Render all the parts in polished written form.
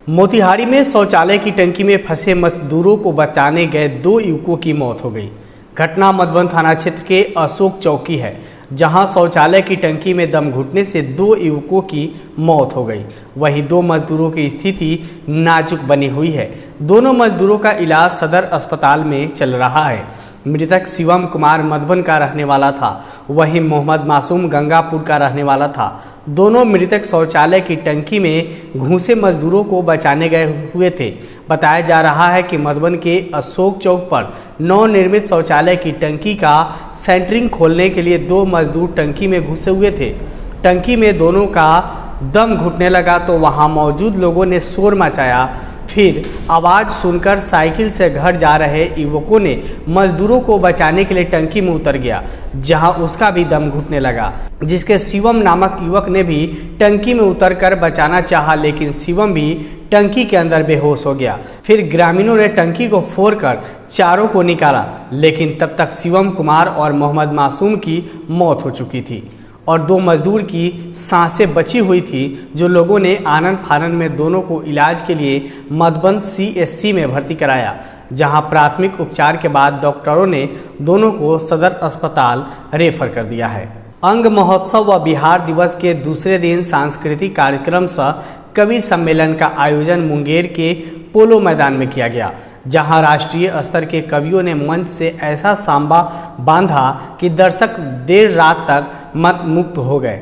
मोतिहारी में शौचालय की टंकी में फंसे मजदूरों को बचाने गए 2 युवकों की मौत हो गई। घटना मधुबन थाना क्षेत्र के अशोक चौक की है, जहां शौचालय की टंकी में दम घुटने से 2 युवकों की मौत हो गई। वहीं 2 मजदूरों की स्थिति नाजुक बनी हुई है। दोनों मजदूरों का इलाज सदर अस्पताल में चल रहा है। मृतक शिवम कुमार मधुबन का रहने वाला था, वहीं मोहम्मद मासूम गंगापुर का रहने वाला था। दोनों मृतक शौचालय की टंकी में घुसे मजदूरों को बचाने गए हुए थे। बताया जा रहा है कि मधुबन के अशोक चौक पर नवनिर्मित शौचालय की टंकी का सेंटरिंग खोलने के लिए 2 मजदूर टंकी में घुसे हुए थे। टंकी में दोनों का दम घुटने लगा तो वहां मौजूद लोगों ने शोर मचाया। फिर आवाज़ सुनकर साइकिल से घर जा रहे युवकों ने मजदूरों को बचाने के लिए टंकी में उतर गया, जहां उसका भी दम घुटने लगा, जिसके शिवम नामक युवक ने भी टंकी में उतरकर बचाना चाहा, लेकिन शिवम भी टंकी के अंदर बेहोश हो गया। फिर ग्रामीणों ने टंकी को फोड़कर चारों को निकाला, लेकिन तब तक शिवम कुमार और मोहम्मद मासूम की मौत हो चुकी थी और 2 मजदूर की सांसें बची हुई थी, जो लोगों ने आनन फानन में दोनों को इलाज के लिए मधुबन CSC में भर्ती कराया, जहां प्राथमिक उपचार के बाद डॉक्टरों ने दोनों को सदर अस्पताल रेफर कर दिया है। अंग महोत्सव व बिहार दिवस के दूसरे दिन सांस्कृतिक कार्यक्रम सह कवि सम्मेलन का आयोजन मुंगेर के पोलो मैदान में किया गया, जहां राष्ट्रीय स्तर के कवियों ने मंच से ऐसा सांबा बांधा कि दर्शक देर रात तक मंत्रमुग्ध हो गए।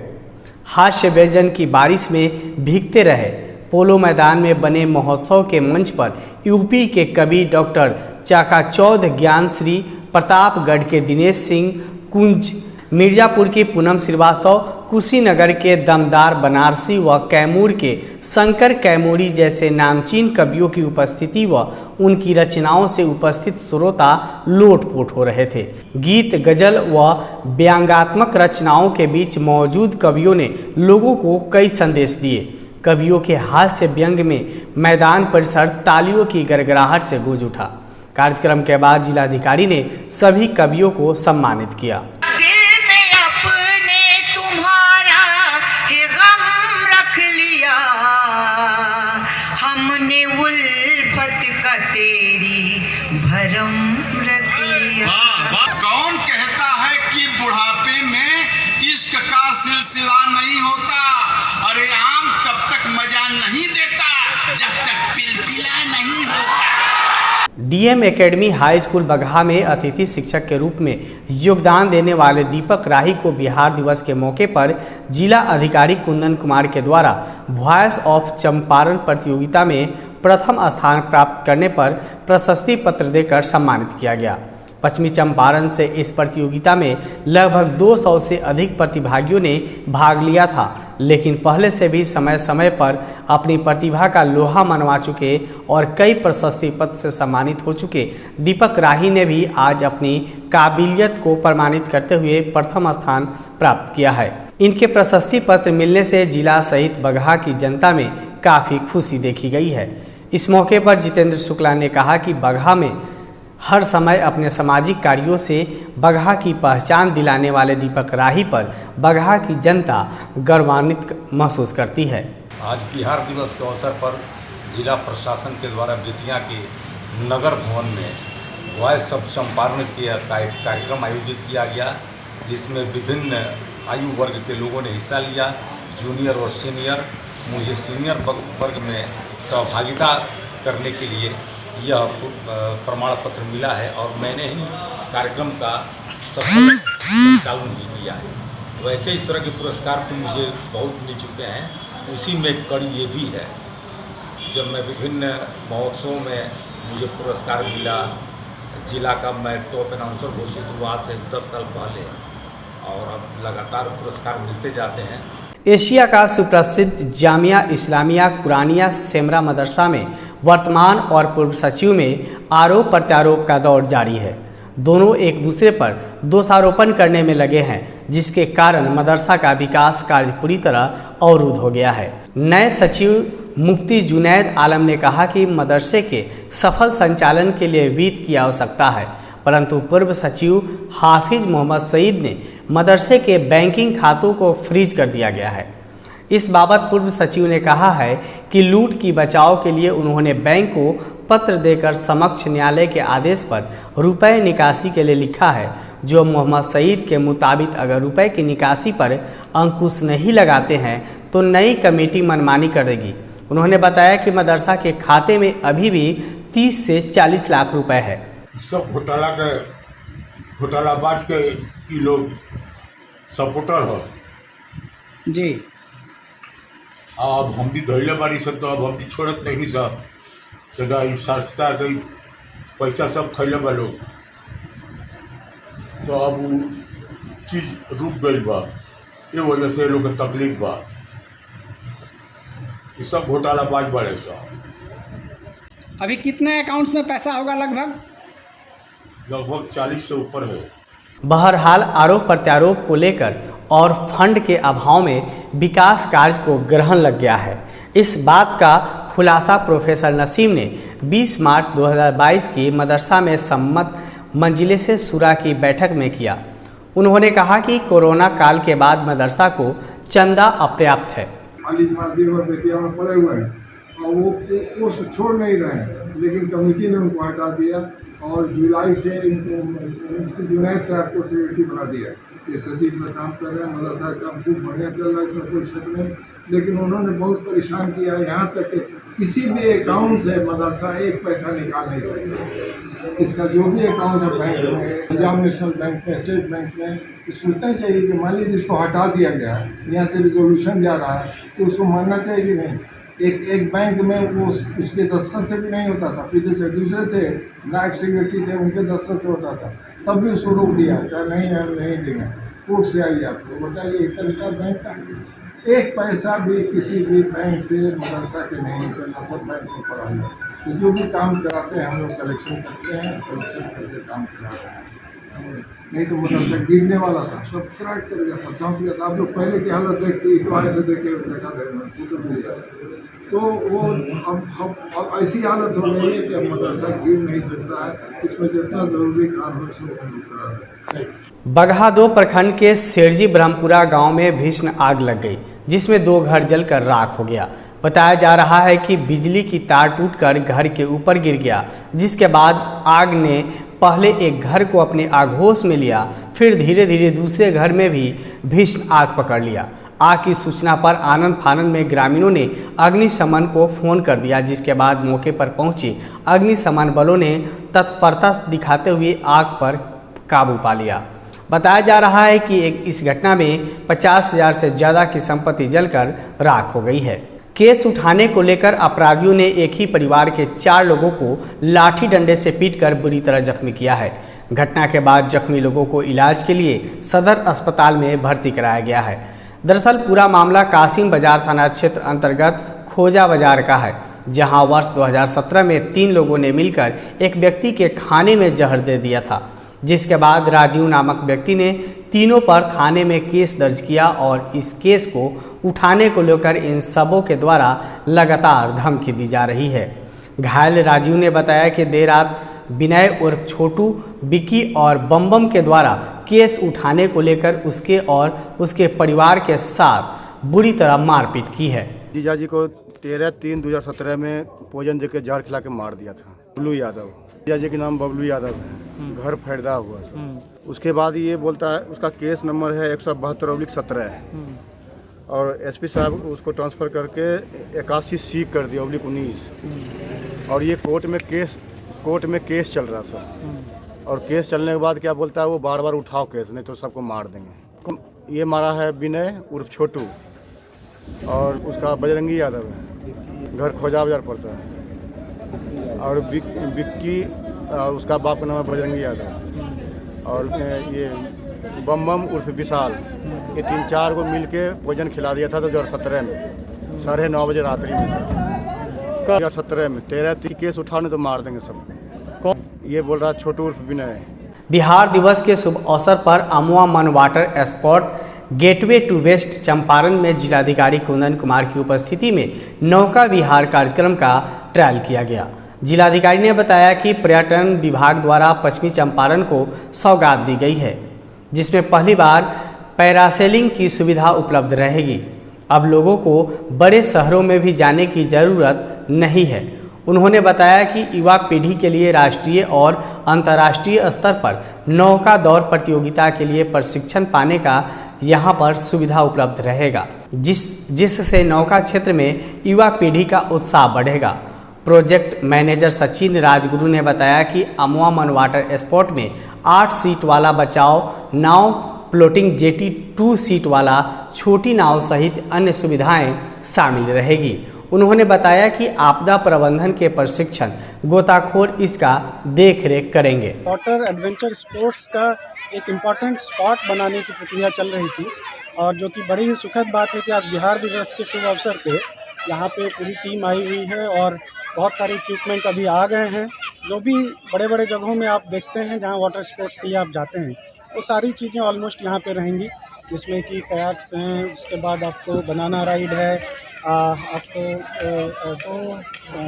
हास्य व्यंजन की बारिश में भीगते रहे। पोलो मैदान में बने महोत्सव के मंच पर यूपी के कवि डॉक्टर चाकाचौध ज्ञानश्री, प्रतापगढ़ के दिनेश सिंह कुंज, मिर्जापुर की पूनम श्रीवास्तव, कुशीनगर के दमदार बनारसी व कैमूर के शंकर कैमूरी जैसे नामचीन कवियों की उपस्थिति व उनकी रचनाओं से उपस्थित श्रोता लोटपोट हो रहे थे। गीत, गजल व व्यंग्यात्मक रचनाओं के बीच मौजूद कवियों ने लोगों को कई संदेश दिए। कवियों के हास्य व्यंग में मैदान परिसर तालियों की गड़गड़ाहट से गूंज उठा। कार्यक्रम के बाद जिलाधिकारी ने सभी कवियों को सम्मानित किया। भरम रख लिया। कौन कहता है कि बुढ़ापे में इश्क का सिलसिला नहीं होता? अरे आम तब तक मजा नहीं देता जब तक पिलपिला नहीं होता। DM academy high school Bagaha में अतिथि शिक्षक के रूप में योगदान देने वाले दीपक राही को बिहार दिवस के मौके पर जिला अधिकारी कुंदन कुमार के द्वारा वॉइस ऑफ चंपारण प्रतियोगिता में प्रथम स्थान प्राप्त करने पर प्रशस्ति पत्र देकर सम्मानित किया गया। पश्चिमी चंपारण से इस प्रतियोगिता में लगभग 200 से अधिक प्रतिभागियों ने भाग लिया था, लेकिन पहले से भी समय समय पर अपनी प्रतिभा का लोहा मनवा चुके और कई प्रशस्ति पत्र से सम्मानित हो चुके दीपक राही ने भी आज अपनी काबिलियत को प्रमाणित करते हुए प्रथम स्थान प्राप्त किया है। इनके प्रशस्ति पत्र मिलने से जिला सहित बगहा की जनता में काफ़ी खुशी देखी गई है। इस मौके पर जितेंद्र शुक्ला ने कहा कि बगहा में हर समय अपने सामाजिक कार्यों से बगहा की पहचान दिलाने वाले दीपक राही पर बगहा की जनता गौरवान्वित महसूस करती है। आज बिहार दिवस के अवसर पर जिला प्रशासन के द्वारा बेतिया के नगर भवन में वॉइस ऑफ चंपारण के कार्यक्रम आयोजित किया गया, जिसमें विभिन्न आयु वर्ग के लोगों ने हिस्सा लिया। जूनियर और सीनियर, मुझे सीनियर वर्ग में सहभागिता करने के लिए यह प्रमाण पत्र मिला है और मैंने ही कार्यक्रम का सफल संचालन भी किया है। वैसे इस तरह के पुरस्कार तो मुझे बहुत मिल चुके हैं, उसी में कड़ी ये भी है। जब मैं विभिन्न महोत्सवों में मुझे पुरस्कार मिला, जिला का मैं टॉप अनाउंसर घोषित हुआ से 10 साल पहले, और अब लगातार पुरस्कार मिलते जाते हैं। एशिया का सुप्रसिद्ध जामिया इस्लामिया कुरानिया सेमरा मदरसा में वर्तमान और पूर्व सचिव में आरोप प्रत्यारोप का दौर जारी है। दोनों एक दूसरे पर दोषारोपण करने में लगे हैं, जिसके कारण मदरसा का विकास कार्य पूरी तरह अवरुद्ध हो गया है। नए सचिव मुफ्ती जुनैद आलम ने कहा कि मदरसे के सफल संचालन के लिए वित्त की आवश्यकता है, परंतु पूर्व सचिव हाफिज मोहम्मद सईद ने मदरसे के बैंकिंग खातों को फ्रीज कर दिया गया है। इस बाबत पूर्व सचिव ने कहा है कि लूट की बचाव के लिए उन्होंने बैंक को पत्र देकर समक्ष न्यायालय के आदेश पर रुपए निकासी के लिए लिखा है, जो मोहम्मद सईद के मुताबिक अगर रुपए की निकासी पर अंकुश नहीं लगाते हैं तो नई कमेटी मनमानी करेगी। उन्होंने बताया कि मदरसा के खाते में अभी भी 30 से 40 लाख रुपए है। सब घोटालाबाज के ई लोग सपोर्टर हो जी। अब हम भी धैले बारी सब, तो अब हम भी छोड़त नहीं सब, तो ई सस्ता गई पैसा सब खैले बा लोग, तो अब वो चीज़ रुक गई बा, ये वजह से लोग के तकलीफ बा। ये सब घोटालाबाज बड़े सब। अभी कितने अकाउंट्स में पैसा होगा? लगभग 40 से ऊपर है। बहरहाल आरोप प्रत्यारोप को लेकर और फंड के अभाव में विकास कार्य को ग्रहण लग गया है। इस बात का खुलासा प्रोफेसर नसीम ने 20 मार्च 2022 की मदरसा में सम्मत मंजिलिस शुरा की बैठक में किया। उन्होंने कहा कि कोरोना काल के बाद मदरसा को चंदा अपर्याप्त है। बेतिया में पड़े हुए हैं और वो छोड़ नहीं रहे हैं, लेकिन कमेटी ने उनको हटा दिया और जुलाई से इनको मुफ्ती जुनैद साहब को सेक्रेटरी बना दिया। ये सचिव में काम कर रहे हैं, मदरसा का काम खूब बढ़िया चल रहा है, इसमें कोई शक नहीं, लेकिन उन्होंने बहुत परेशान किया है। यहाँ तक कि किसी भी अकाउंट से मदरसा एक पैसा निकाल नहीं सकता। इसका जो भी अकाउंट है बैंक में, पंजाब नेशनल बैंक में, स्टेट बैंक में, तो सोचना चाहिए कि मान लीजिए जिसको हटा दिया गया है, यहाँ से रिजोल्यूशन जा रहा है, तो उसको मानना चाहिए कि नहीं। एक बैंक में वो उसके दस्तखत से भी नहीं होता था, फिर जैसे दूसरे थे नायब सेक्रेटरी थे, उनके दस्तखत से होता था, तब भी उसको रोक दिया, क्या नहीं देंगे, कोर्ट से आइए। आपको बताइए एक तरीका बैंक का, एक पैसा भी किसी भी बैंक से मदरसा के नहीं निकलना, सब बैंक को पड़ा हुआ। तो जो भी काम कराते हैं हम लोग कलेक्शन करते हैं, कलेक्शन करके काम कराते हैं, नहीं तो मदरसा गिरने वाला था, सब क्रैक कर गया था, धंस गया था। आप लोग पहले की हालत देखते, तो आए थे देखा तो वो अब ऐसी हालत हो गई है कि अब मदरसा गिर नहीं सकता है। इसमें जितना ज़रूरी काम हो सब। बगहा 2 प्रखंड के सेरजी ब्रह्मपुरा गांव में भीषण आग लग गई, जिसमें 2 घर जलकर राख हो गया। बताया जा रहा है कि बिजली की तार टूटकर घर के ऊपर गिर गया, जिसके बाद आग ने पहले एक घर को अपने आगोश में लिया, फिर धीरे धीरे दूसरे घर में भी भीषण आग पकड़ लिया। आग की सूचना पर आनंद फानंद में ग्रामीणों ने अग्निशमन को फोन कर दिया, जिसके बाद मौके पर पहुंची अग्निशमन बलों ने तत्परता दिखाते हुए आग पर काबू पा लिया। बताया जा रहा है कि इस घटना में 50,000 से ज़्यादा की संपत्ति जलकर राख हो गई है। केस उठाने को लेकर अपराधियों ने एक ही परिवार के 4 लोगों को लाठी डंडे से पीटकर बुरी तरह जख्मी किया है। घटना के बाद जख्मी लोगों को इलाज के लिए सदर अस्पताल में भर्ती कराया गया है। दरअसल पूरा मामला कासिम बाजार थाना क्षेत्र अंतर्गत खोजा बाजार का है, जहां वर्ष 2017 में 3 लोगों ने मिलकर एक व्यक्ति के खाने में जहर दे दिया था, जिसके बाद राजीव नामक व्यक्ति ने तीनों पर थाने में केस दर्ज किया और इस केस को उठाने को लेकर इन सबों के द्वारा लगातार धमकी दी जा रही है। घायल राजीव ने बताया कि देर रात विनय उर्फ छोटू, बिक्की और बम के द्वारा केस उठाने को लेकर उसके और उसके परिवार के साथ बुरी तरह मारपीट की है। जीजा जी को 13/3/2017 में पोजन देकर जहर खिला के मार दिया था। बबलू यादव, जीजा जी के नाम बबलू यादव है, घर फैदा हुआ था। उसके बाद ये बोलता है, उसका केस नंबर है 172/17 और एसपी साहब उसको ट्रांसफ़र करके 81C कर दिया /19 और ये कोर्ट में केस चल रहा था। और केस चलने के बाद क्या बोलता है, वो बार बार उठाओ केस, नहीं तो सबको मार देंगे। ये मारा है विनय उर्फ छोटू और उसका बजरंगी यादव है, घर खोजा बाजार पड़ता है। और बिक्की, उसका बाप का नाम है बजरंगी यादव। और ये बम उर्फ विशाल, ये 3-4 को मिल के भोजन खिला दिया था 2017 में 9:30 बजे रात्रि में। सर 2017 में 13 केस उठाने तो मार देंगे सबको, ये बोल रहा छोटू उर्फ विनय। बिहार दिवस के शुभ अवसर पर Amwa Man water spot gateway to west Champaran में जिलाधिकारी कुंदन कुमार की उपस्थिति में नौका विहार कार्यक्रम का ट्रायल किया गया। जिलाधिकारी ने बताया कि पर्यटन विभाग द्वारा पश्चिमी चंपारण को सौगात दी गई है, जिसमें पहली बार पैरासेलिंग की सुविधा उपलब्ध रहेगी। अब लोगों को बड़े शहरों में भी जाने की ज़रूरत नहीं है। उन्होंने बताया कि युवा पीढ़ी के लिए राष्ट्रीय और अंतर्राष्ट्रीय स्तर पर नौका दौड़ प्रतियोगिता के लिए प्रशिक्षण पाने का यहाँ पर सुविधा उपलब्ध रहेगा, जिससे नौका क्षेत्र में युवा पीढ़ी का उत्साह बढ़ेगा। प्रोजेक्ट मैनेजर सचिन राजगुरु ने बताया कि अमवा मन वाटर स्पोर्ट में 8 सीट वाला बचाव नाव, फ्लोटिंग जेटी, 2 सीट वाला छोटी नाव सहित अन्य सुविधाएं शामिल रहेगी। उन्होंने बताया कि आपदा प्रबंधन के प्रशिक्षण गोताखोर इसका देखरेख करेंगे। वाटर एडवेंचर स्पोर्ट्स का एक इम्पॉर्टेंट स्पॉट बनाने की प्रक्रिया चल रही थी और जो कि बड़ी ही सुखद बात है कि आज बिहार दिवस के शुभ अवसर पे यहाँ पे पूरी टीम आई हुई है और बहुत सारे इक्विपमेंट अभी आ गए हैं। जो भी बड़े बड़े जगहों में आप देखते हैं जहाँ वाटर स्पोर्ट्स के लिए आप जाते हैं, वो सारी चीज़ें ऑलमोस्ट यहाँ पे रहेंगी, जिसमें कि कयाक्स हैं, उसके बाद आपको बनाना राइड है, आपको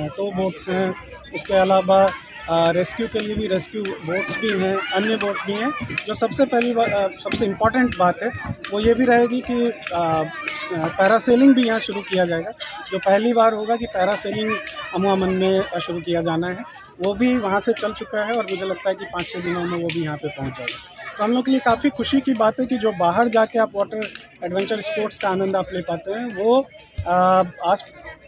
टो बोट्स हैं, उसके अलावा रेस्क्यू के लिए भी रेस्क्यू बोट्स भी हैं, अन्य बोट भी हैं। जो सबसे इम्पॉर्टेंट बात है वो ये भी रहेगी कि पैरासेलिंग भी यहाँ शुरू किया जाएगा। जो पहली बार होगा कि पैरासेलिंग अमवा मन में शुरू किया जाना है, वो भी वहाँ से चल चुका है और मुझे लगता है कि 5-6 दिनों में वो भी यहाँ पे पहुँच जाएगा। तो हम लोग के लिए काफ़ी खुशी की बात है कि जो बाहर जाके आप वाटर एडवेंचर स्पोर्ट्स का आनंद आप ले पाते हैं, वो आस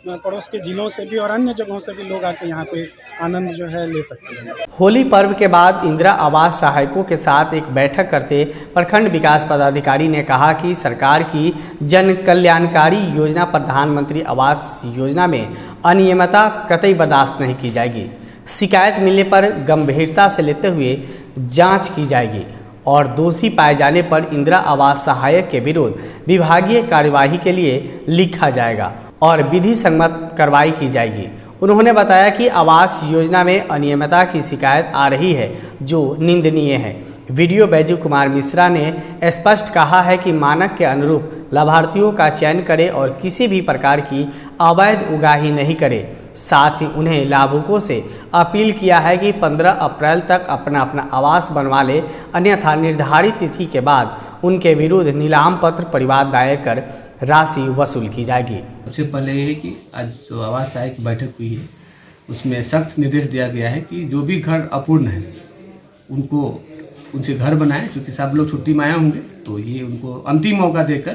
पड़ोस के जिलों से भी और अन्य जगहों से भी लोग आके यहाँ पे आनंद जो है ले सकते हैं। होली पर्व के बाद इंदिरा आवास सहायकों के साथ एक बैठक करते प्रखंड विकास पदाधिकारी ने कहा कि सरकार की जन कल्याणकारी योजना प्रधानमंत्री आवास योजना में अनियमितता कतई बर्दाश्त नहीं की जाएगी। शिकायत मिलने पर गंभीरता से लेते हुए जांच की जाएगी और दोषी पाए जाने पर इंदिरा आवास सहायक के विरुद्ध विभागीय कार्यवाही के लिए लिखा जाएगा और विधि सम्मत कार्रवाई की जाएगी। उन्होंने बताया कि आवास योजना में अनियमितता की शिकायत आ रही है जो निंदनीय है। वीडियो बैजू कुमार मिश्रा ने स्पष्ट कहा है कि मानक के अनुरूप लाभार्थियों का चयन करे और किसी भी प्रकार की अवैध उगाही नहीं करे। साथ ही उन्हें लाभुकों से अपील किया है कि 15 अप्रैल तक अपना आवास बनवा ले, अन्यथा निर्धारित तिथि के बाद उनके विरुद्ध नीलाम पत्र परिवाद दायर कर राशि वसूल की जाएगी। सबसे पहले ये है कि आज जो आवास सहायक की बैठक हुई है उसमें सख्त निर्देश दिया गया है कि जो भी घर अपूर्ण है उनसे घर बनाएं, क्योंकि सब लोग छुट्टी में आए होंगे, तो ये उनको अंतिम मौका देकर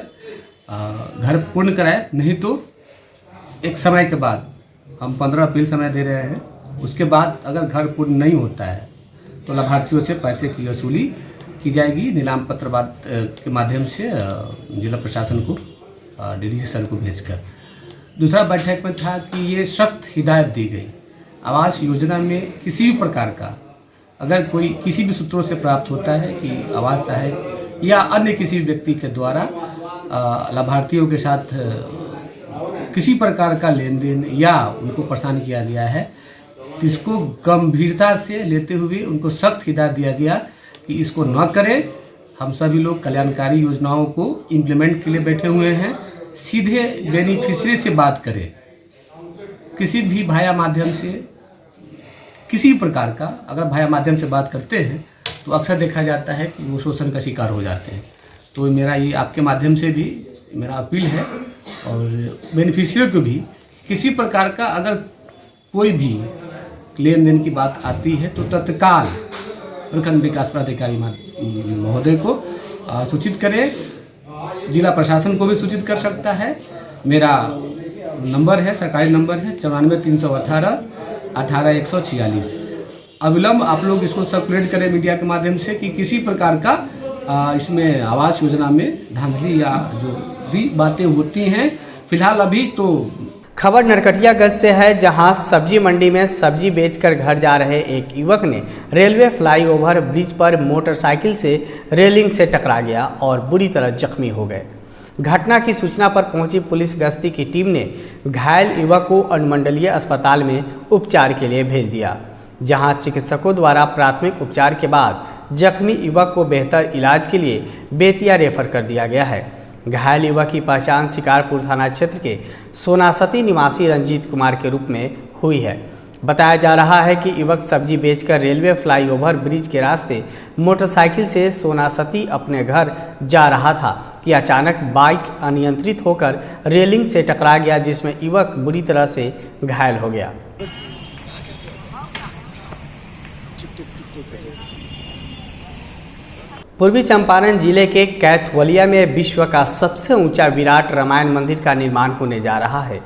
घर पूर्ण कराए। नहीं तो एक समय के बाद, हम 15 अप्रैल समय दे रहे हैं, उसके बाद अगर घर पूर्ण नहीं होता है तो लाभार्थियों से पैसे की वसूली की जाएगी नीलाम पत्र के माध्यम से जिला प्रशासन को, डीडीसी सर को भेजकर। दूसरा बैठक में था कि ये सख्त हिदायत दी गई, आवास योजना में किसी भी प्रकार का अगर कोई किसी भी सूत्रों से प्राप्त होता है कि आवास सहायक या अन्य किसी भी व्यक्ति के द्वारा लाभार्थियों के साथ किसी प्रकार का लेन देन या उनको परेशान किया गया है, तो इसको गंभीरता से लेते हुए उनको सख्त हिदायत दिया गया कि इसको न करें। हम सभी लोग कल्याणकारी योजनाओं को इम्प्लीमेंट के लिए बैठे हुए हैं, सीधे बेनिफिशियरी से बात करें। किसी भी भाया माध्यम से किसी प्रकार का अगर भाया माध्यम से बात करते हैं तो अक्सर देखा जाता है कि वो शोषण का शिकार हो जाते हैं। तो मेरा ये आपके माध्यम से भी मेरा अपील है और बेनिफिशियरी को भी किसी प्रकार का अगर कोई भी लेन देन की बात आती है तो तत्काल प्रखंड विकास पदाधिकारी महोदय को सूचित करें। जिला प्रशासन को भी सूचित कर सकता है। मेरा नंबर है, सरकारी नंबर है 94 318 146। अविलंब आप लोग इसको सर्कुलेट करें मीडिया के माध्यम से कि किसी प्रकार का इसमें आवास योजना में धांधली या जो भी बातें होती हैं, फिलहाल अभी तो। खबर नरकटियागंज से है, जहां सब्जी मंडी में सब्जी बेचकर घर जा रहे एक युवक ने रेलवे फ्लाईओवर ब्रिज पर मोटरसाइकिल से रेलिंग से टकरा गया और बुरी तरह जख्मी हो गए। घटना की सूचना पर पहुंची पुलिस गश्ती की टीम ने घायल युवक को अनुमंडलीय अस्पताल में उपचार के लिए भेज दिया, जहां चिकित्सकों द्वारा प्राथमिक उपचार के बाद जख्मी युवक को बेहतर इलाज के लिए बेतिया रेफर कर दिया गया है। घायल युवक की पहचान शिकारपुर थाना क्षेत्र के सोनासती निवासी रंजीत कुमार के रूप में हुई है। बताया जा रहा है कि युवक सब्जी बेचकर रेलवे फ्लाईओवर ब्रिज के रास्ते मोटरसाइकिल से सोनासती अपने घर जा रहा था कि अचानक बाइक अनियंत्रित होकर रेलिंग से टकरा गया, जिसमें युवक बुरी तरह से घायल हो गया। पूर्वी चंपारण जिले के कैथवलिया में विश्व का सबसे ऊंचा विराट रामायण मंदिर का निर्माण होने जा रहा है।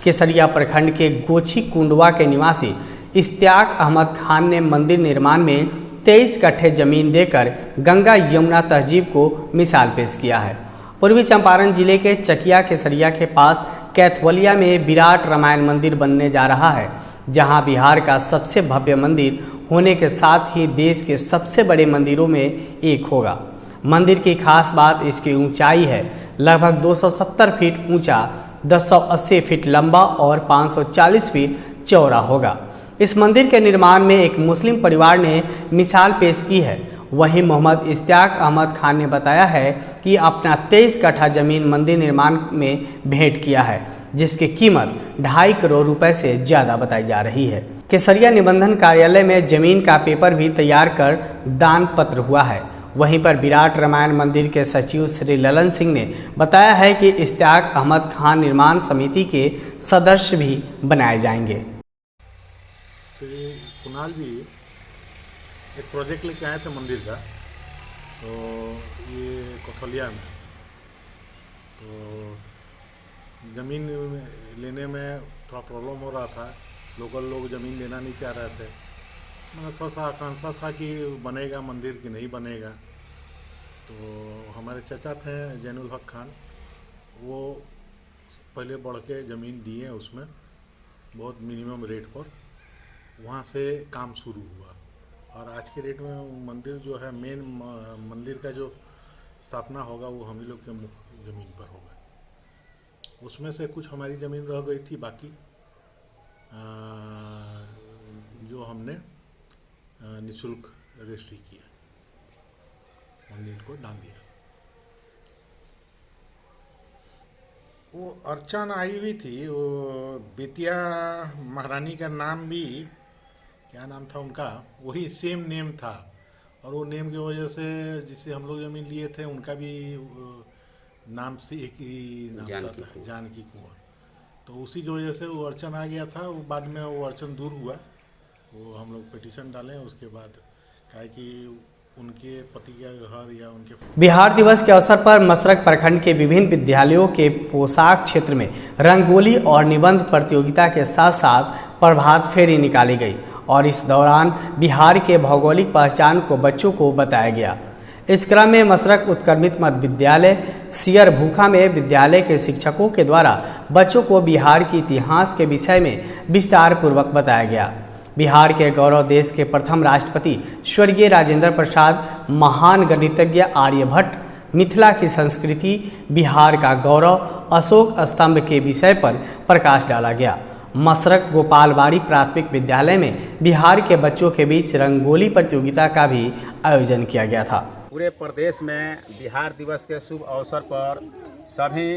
केसरिया प्रखंड के गोछी कुंडवा के निवासी इश्तियाक अहमद खान ने मंदिर निर्माण में 23 कट्ठे जमीन देकर गंगा यमुना तहजीब को मिसाल पेश किया है। पूर्वी चंपारण जिले के चकिया केसरिया के पास कैथवलिया में विराट रामायण मंदिर बनने जा रहा है, जहां बिहार का सबसे भव्य मंदिर होने के साथ ही देश के सबसे बड़े मंदिरों में एक होगा। मंदिर की खास बात इसकी ऊंचाई है। लगभग 270 फीट ऊंचा, 280 फीट लंबा और 540 फीट चौड़ा होगा। इस मंदिर के निर्माण में एक मुस्लिम परिवार ने मिसाल पेश की है। वहीं मोहम्मद इश्तियाक अहमद खान ने बताया है कि अपना 23 कट्ठा जमीन मंदिर निर्माण में भेंट किया है, जिसकी कीमत 2.5 करोड़ रुपए से ज़्यादा बताई जा रही है। केसरिया निबंधन कार्यालय में जमीन का पेपर भी तैयार कर दान पत्र हुआ है। वहीं पर विराट रामायण मंदिर के सचिव श्री ललन सिंह ने बताया है कि इश्तियाक अहमद खान निर्माण समिति के सदस्य भी बनाए जाएंगे। श्री कुणाल भी एक प्रोजेक्ट लेके आए थे मंदिर का, तो ये कोथलिया में, तो ज़मीन लेने में थोड़ा प्रॉब्लम हो रहा था। लोकल लोग ज़मीन लेना नहीं चाह रहे थे। मेरा थोड़ा सा आकांक्षा था कि बनेगा मंदिर कि नहीं बनेगा। तो हमारे चाचा थे जैनुल हक खान, वो पहले बढ़ के ज़मीन दिए उसमें बहुत मिनिमम रेट पर, वहाँ से काम शुरू हुआ। और आज के रेट में मंदिर जो है, मेन मंदिर का जो स्थापना होगा वो हम लोग के ज़मीन पर होगा। उसमें से कुछ हमारी ज़मीन रह गई थी, बाकी जो हमने निःशुल्क रजिस्ट्री किया, मंदिर को दान दिया। वो अर्चन आई हुई थी, वो बेतिया महारानी का नाम भी, क्या नाम था उनका, वही सेम नेम था। और वो नेम की वजह से जिससे हम लोग ज़मीन लिए थे उनका भी नाम से एक ही नाम था, जानकी कुंवर। तो उसी की वजह से वो अर्चन आ गया था। वो बाद में वो अर्चन दूर हुआ, वो हम लोग पिटीशन डालें। उसके बाद कहा कि उनके पति का घर या उनके। बिहार दिवस के अवसर पर मसरक प्रखंड के विभिन्न विद्यालयों के पोशाक क्षेत्र में रंगोली और निबंध प्रतियोगिता के साथ साथ प्रभात फेरी निकाली गई और इस दौरान बिहार के भौगोलिक पहचान को बच्चों को बताया गया। इस क्रम में मसरक उत्क्रमित मध्य विद्यालय सियर भूखा में विद्यालय के शिक्षकों के द्वारा बच्चों को बिहार के इतिहास के विषय में विस्तार पूर्वक बताया गया। बिहार के गौरव, देश के प्रथम राष्ट्रपति स्वर्गीय राजेंद्र प्रसाद, महान गणितज्ञ आर्यभट्ट, मिथिला की संस्कृति, बिहार का गौरव, अशोक स्तंभ के विषय पर प्रकाश डाला गया। मसरक गोपालबाड़ी प्राथमिक विद्यालय में बिहार के बच्चों के बीच रंगोली प्रतियोगिता का भी आयोजन किया गया था। पूरे प्रदेश में बिहार दिवस के शुभ अवसर पर सभी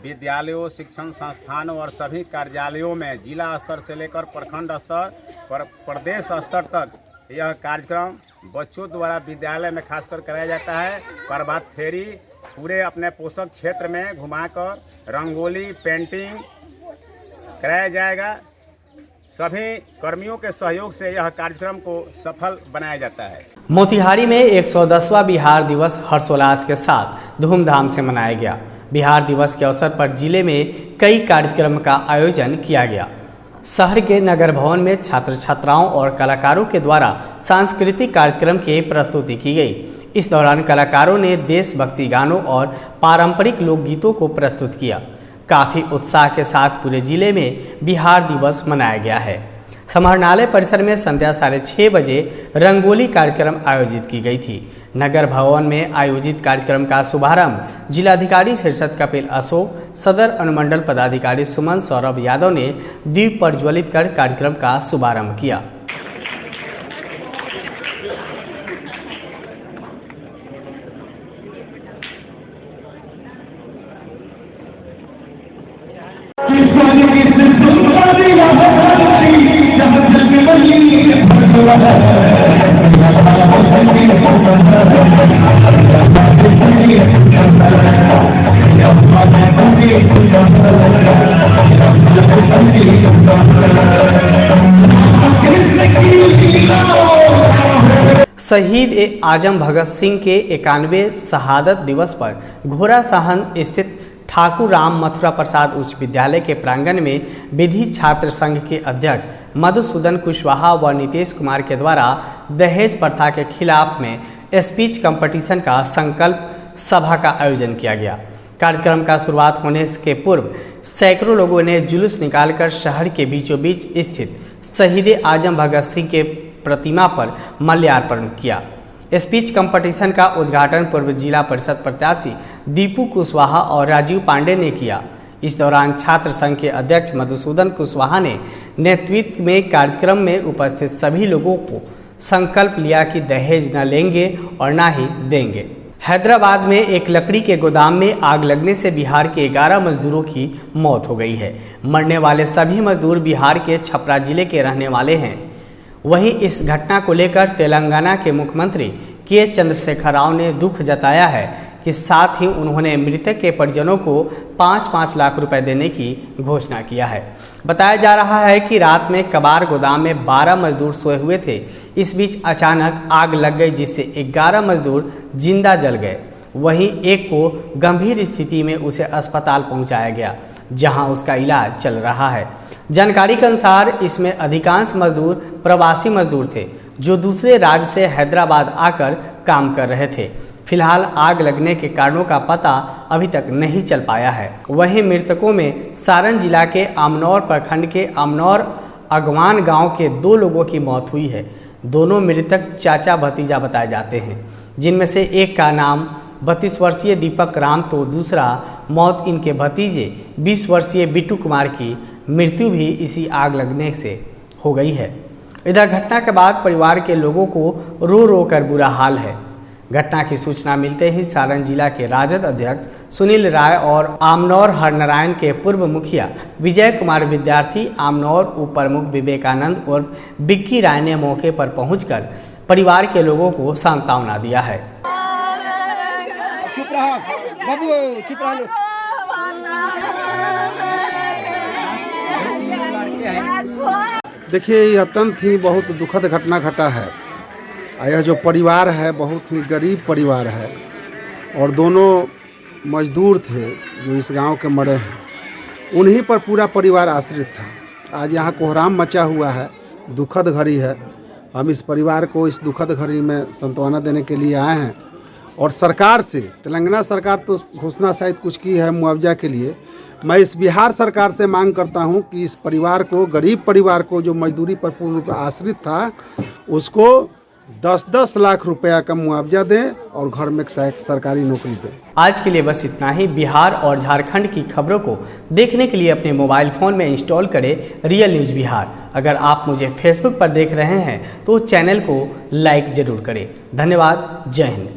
विद्यालयों, शिक्षण संस्थानों और सभी कार्यालयों में जिला स्तर से लेकर प्रखंड स्तर पर प्रदेश स्तर तक यह कार्यक्रम बच्चों द्वारा विद्यालय में खासकर कराया जाता है। प्रभात फेरी पूरे अपने पोषक क्षेत्र में घुमाकर रंगोली, पेंटिंग कराया जाएगा। सभी कर्मियों के सहयोग से यह कार्यक्रम को सफल बनाया जाता है। मोतिहारी में 110वां बिहार दिवस हर्षोल्लास के साथ धूमधाम से मनाया गया। बिहार दिवस के अवसर पर जिले में कई कार्यक्रम का आयोजन किया गया। शहर के नगर भवन में छात्र छात्राओं और कलाकारों के द्वारा सांस्कृतिक कार्यक्रम की प्रस्तुति की गई। इस दौरान कलाकारों ने देशभक्ति गानों और पारंपरिक लोकगीतों को प्रस्तुत किया। काफ़ी उत्साह के साथ पूरे जिले में बिहार दिवस मनाया गया है। समाहरणालय परिसर में संध्या 6:30 बजे रंगोली कार्यक्रम आयोजित की गई थी। नगर भवन में आयोजित कार्यक्रम का शुभारंभ जिलाधिकारी शीर्षद कपिल अशोक, सदर अनुमंडल पदाधिकारी सुमन सौरभ यादव ने दीप प्रज्वलित कर कार्यक्रम का शुभारंभ किया। की शहीद आजम भगत सिंह के 91वें शहादत दिवस पर घोड़ा साहन स्थित ठाकुर राम मथुरा प्रसाद उच्च विद्यालय के प्रांगण में विधि छात्र संघ के अध्यक्ष मधुसूदन कुशवाहा व नीतीश कुमार के द्वारा दहेज प्रथा के खिलाफ में स्पीच कंपटीशन का संकल्प सभा का आयोजन किया गया। कार्यक्रम का शुरुआत होने के पूर्व सैकड़ों लोगों ने जुलूस निकालकर शहर के बीचों बीच स्थित शहीद आजम भगत सिंह के प्रतिमा पर माल्यार्पण किया। स्पीच कंपटीशन का उद्घाटन पूर्व जिला परिषद प्रत्याशी दीपू कुशवाहा और राजीव पांडे ने किया। इस दौरान छात्र संघ के अध्यक्ष मधुसूदन कुशवाहा ने नेतृत्व में कार्यक्रम में उपस्थित सभी लोगों को संकल्प लिया कि दहेज न लेंगे और न ही देंगे। हैदराबाद में एक लकड़ी के गोदाम में आग लगने से बिहार के 11 मजदूरों की मौत हो गई है। मरने वाले सभी मजदूर बिहार के छपरा जिले के रहने वाले हैं। वहीं इस घटना को लेकर तेलंगाना के मुख्यमंत्री के चंद्रशेखर राव ने दुख जताया है कि साथ ही उन्होंने मृतक के परिजनों को 5-5 लाख रुपए देने की घोषणा किया है। बताया जा रहा है कि रात में कबाड़ गोदाम में 12 मजदूर सोए हुए थे। इस बीच अचानक आग लग गई जिससे 11 मजदूर जिंदा जल गए। वहीं एक को गंभीर स्थिति में उसे अस्पताल पहुंचाया गया जहां उसका इलाज चल रहा है। जानकारी के अनुसार इसमें अधिकांश मजदूर प्रवासी मजदूर थे जो दूसरे राज्य से हैदराबाद आकर काम कर रहे थे। फिलहाल आग लगने के कारणों का पता अभी तक नहीं चल पाया है। वहीं मृतकों में सारण जिला के आमनौर प्रखंड के आमनौर अगवान गांव के 2 लोगों की मौत हुई है। दोनों मृतक चाचा भतीजा बताए जाते हैं, जिनमें से एक का नाम 32 वर्षीय दीपक राम तो दूसरा मौत इनके भतीजे 20 वर्षीय बिट्टू कुमार की मृत्यु भी इसी आग लगने से हो गई है। इधर घटना के बाद परिवार के लोगों को रो रो कर बुरा हाल है। घटना की सूचना मिलते ही सारण जिला के राजद अध्यक्ष सुनील राय और आमनौर हरनारायण के पूर्व मुखिया विजय कुमार विद्यार्थी, आमनौर उप प्रमुख विवेकानंद और बिक्की राय ने मौके पर पहुंचकर परिवार के लोगों को सांत्वना दिया है। चुप रहा बाबू, चुप रहा। देखिए, यह अत्यंत ही बहुत दुखद घटना घटा है। यह जो परिवार है बहुत ही गरीब परिवार है और दोनों मजदूर थे जो इस गांव के मरे हैं, उन्हीं पर पूरा परिवार आश्रित था। आज यहाँ कोहराम मचा हुआ है, दुखद घड़ी है। हम इस परिवार को इस दुखद घड़ी में सांत्वना देने के लिए आए हैं और सरकार से, तेलंगाना सरकार तो घोषणा शायद कुछ की है मुआवजा के लिए, मैं इस बिहार सरकार से मांग करता हूं कि इस परिवार को, गरीब परिवार को जो मजदूरी पर पूर्ण रूप आश्रित था, उसको 10-10 लाख रुपया का मुआवजा दें और घर में एक सरकारी नौकरी दें। आज के लिए बस इतना ही। बिहार और झारखंड की खबरों को देखने के लिए अपने मोबाइल फ़ोन में इंस्टॉल करें रियल न्यूज़ बिहार। अगर आप मुझे फेसबुक पर देख रहे हैं तो चैनल को लाइक ज़रूर करें। धन्यवाद। जय हिंद।